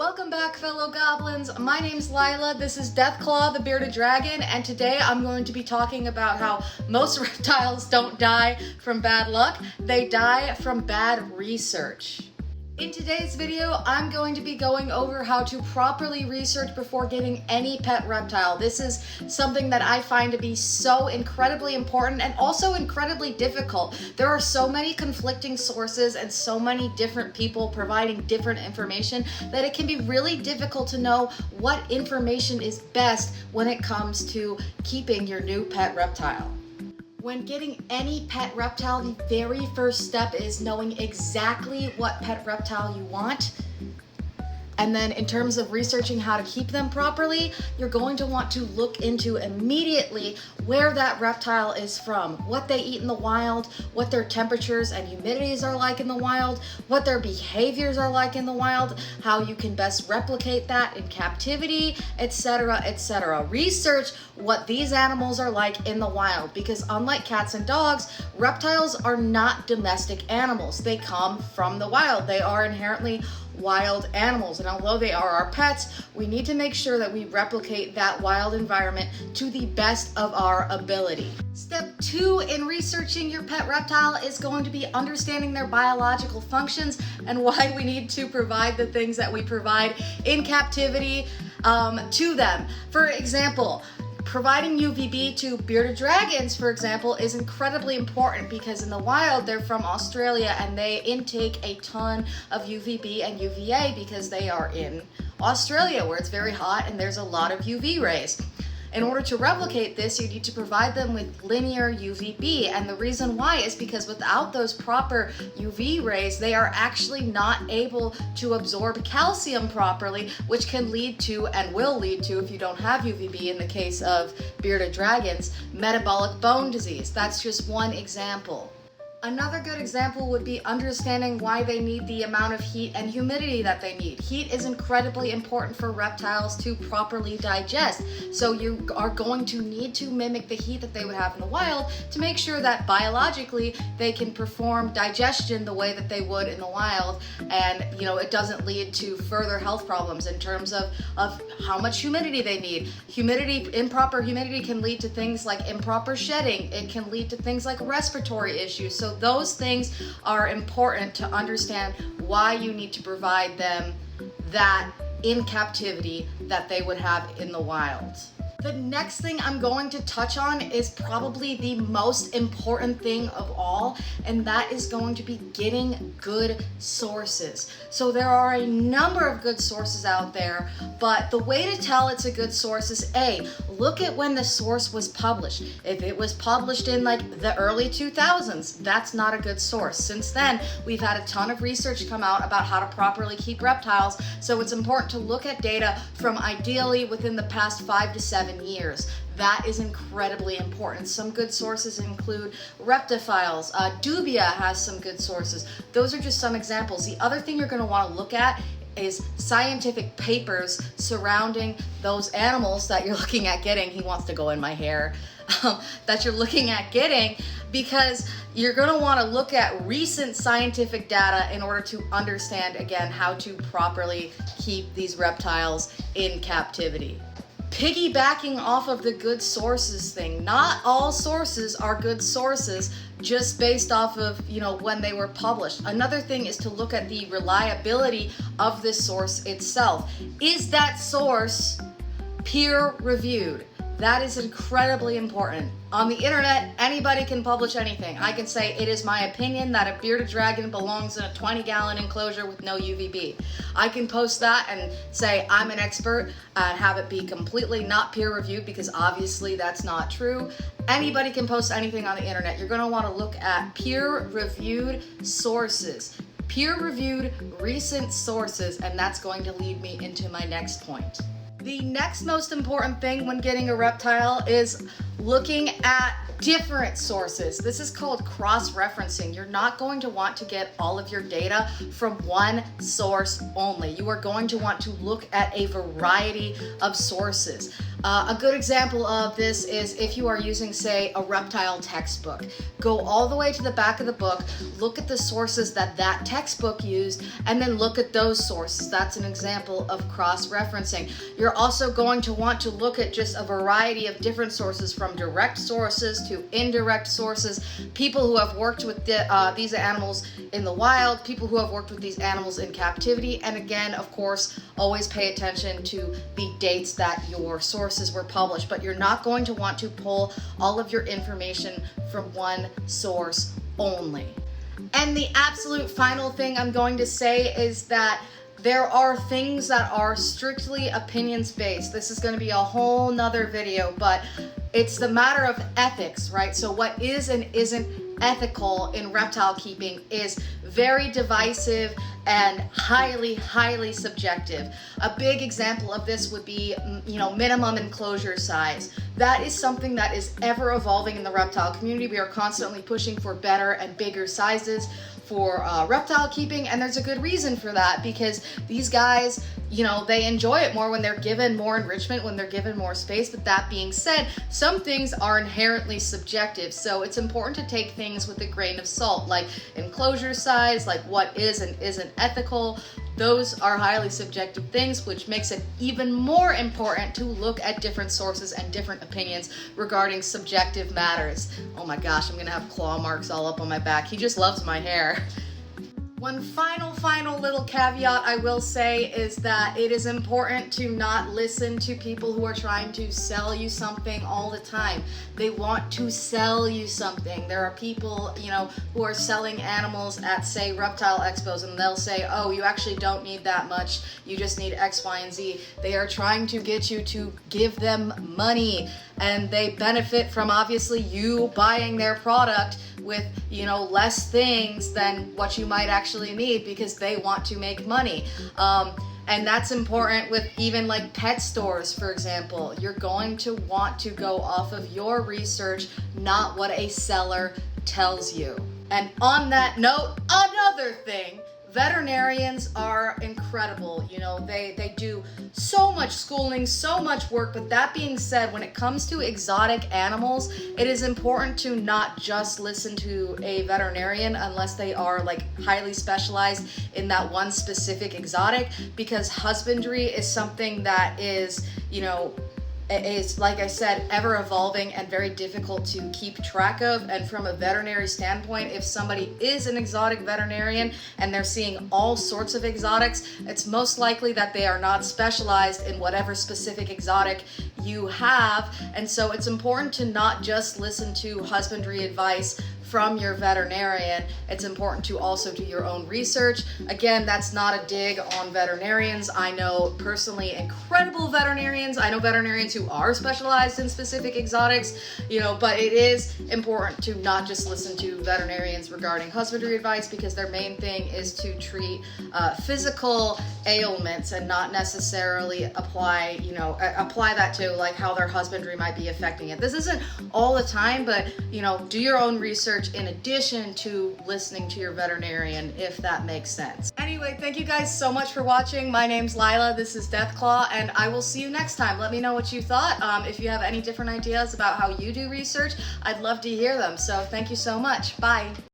Welcome back, fellow goblins. My name's Lila. This is Deathclaw, the bearded dragon, and today I'm going to be talking about how most reptiles don't die from bad luck. They die from bad research. In today's video, I'm going to be going over how to properly research before getting any pet reptile. This is something that I find to be so incredibly important and also incredibly difficult. There are so many conflicting sources and so many different people providing different information that it can be really difficult to know what information is best when it comes to keeping your new pet reptile. When getting any pet reptile, the very first step is knowing exactly what pet reptile you want. And then in terms of researching how to keep them properly, you're going to want to look into immediately where that reptile is from, what they eat in the wild, what their temperatures and humidities are like in the wild, what their behaviors are like in the wild, how you can best replicate that in captivity, etc., etc. Research what these animals are like in the wild, because unlike cats and dogs, reptiles are not domestic animals. They come from the wild. They are inherently wild animals, and although they are our pets, we need to make sure that we replicate that wild environment to the best of our ability. Step 2 in researching your pet reptile is going to be understanding their biological functions and why we need to provide the things that we provide in captivity to them. For example, providing UVB to bearded dragons, for example, is incredibly important because in the wild, they're from Australia and they intake a ton of UVB and UVA because they are in Australia where it's very hot and there's a lot of UV rays. In order to replicate this, you need to provide them with linear UVB, and the reason why is because without those proper UV rays, they are actually not able to absorb calcium properly, which can lead to, and will lead to, if you don't have UVB in the case of bearded dragons, metabolic bone disease. That's just one example. Another good example would be understanding why they need the amount of heat and humidity that they need. Heat is incredibly important for reptiles to properly digest. So you are going to need to mimic the heat that they would have in the wild to make sure that biologically they can perform digestion the way that they would in the wild, and it doesn't lead to further health problems in terms of how much humidity they need. Improper humidity can lead to things like improper shedding. It can lead to things like respiratory issues. So those things are important to understand why you need to provide them that in captivity that they would have in the wild. The next thing I'm going to touch on is probably the most important thing of all, and that is going to be getting good sources. So there are a number of good sources out there, but the way to tell it's a good source is A, look at when the source was published. If it was published in like the early 2000s, that's not a good source. Since then, we've had a ton of research come out about how to properly keep reptiles, so it's important to look at data from ideally within the past 5 to 7 years. That is incredibly important. Some good sources include Reptiles. Dubia has some good sources. Those are just some examples. The other thing you're going to want to look at is scientific papers surrounding those animals that you're looking at getting. He wants to go in my hair. That you're looking at getting, because you're going to want to look at recent scientific data in order to understand, again, how to properly keep these reptiles in captivity. Piggybacking off of the good sources thing, not all sources are good sources just based off of when they were published. Another thing is to look at the reliability of the source itself. Is that source peer reviewed? That is incredibly important. On the internet, anybody can publish anything. I can say it is my opinion that a bearded dragon belongs in a 20-gallon enclosure with no UVB. I can post that and say I'm an expert and have it be completely not peer-reviewed, because obviously that's not true. Anybody can post anything on the internet. You're going to want to look at peer-reviewed sources. Peer-reviewed recent sources, and that's going to lead me into my next point. The next most important thing when getting a reptile is looking at different sources. This is called cross-referencing. You're not going to want to get all of your data from one source only. You are going to want to look at a variety of sources. A good example of this is if you are using, say, a reptile textbook. Go all the way to the back of the book, look at the sources that that textbook used, and then look at those sources. That's an example of cross-referencing. You're also going to want to look at just a variety of different sources, from direct sources to indirect sources, people who have worked with these animals in the wild, people who have worked with these animals in captivity, and again, of course, always pay attention to the dates that your sources were published. But you're not going to want to pull all of your information from one source only. And the absolute final thing I'm going to say is that there are things that are strictly opinions based. This is going to be a whole nother video, but it's the matter of ethics, right? So what is and isn't ethical in reptile keeping is very divisive and highly subjective. A big example of this would be, minimum enclosure size. That is something that is ever evolving in the reptile community. We are constantly pushing for better and bigger sizes for reptile keeping, and there's a good reason for that, because these guys, they enjoy it more when they're given more enrichment, when they're given more space. But that being said, some things are inherently subjective, so it's important to take things with a grain of salt, like enclosure size, like what is and isn't ethical. Those are highly subjective things, which makes it even more important to look at different sources and different opinions regarding subjective matters. Oh my gosh, I'm gonna have claw marks all up on my back. He just loves my hair. One final little caveat I will say is that it is important to not listen to people who are trying to sell you something all the time. They want to sell you something. There are people, who are selling animals at, say, reptile expos, and they'll say, oh, you actually don't need that much. You just need X, Y, and Z. They are trying to get you to give them money, and they benefit from, obviously, you buying their product with, less things than what you might actually need, because they want to make money. And that's important with even like pet stores, for example. You're going to want to go off of your research, not what a seller tells you. And on that note, another thing, veterinarians are incredible. They do so much schooling, so much work. But that being said, when it comes to exotic animals, it is important to not just listen to a veterinarian unless they are like highly specialized in that one specific exotic, because husbandry is something that is, like I said, ever evolving and very difficult to keep track of. And from a veterinary standpoint, if somebody is an exotic veterinarian and they're seeing all sorts of exotics, it's most likely that they are not specialized in whatever specific exotic you have. And so it's important to not just listen to husbandry advice from your veterinarian. It's important to also do your own research. Again, that's not a dig on veterinarians. I know personally incredible veterinarians. I know veterinarians who are specialized in specific exotics, but it is important to not just listen to veterinarians regarding husbandry advice, because their main thing is to treat physical ailments and not necessarily apply that to like how their husbandry might be affecting it. This isn't all the time, but do your own research in addition to listening to your veterinarian, if that makes sense. Anyway, thank you guys so much for watching. My name's Lila, this is Deathclaw, and I will see you next time. Let me know what you thought. If you have any different ideas about how you do research, I'd love to hear them. So thank you so much. Bye.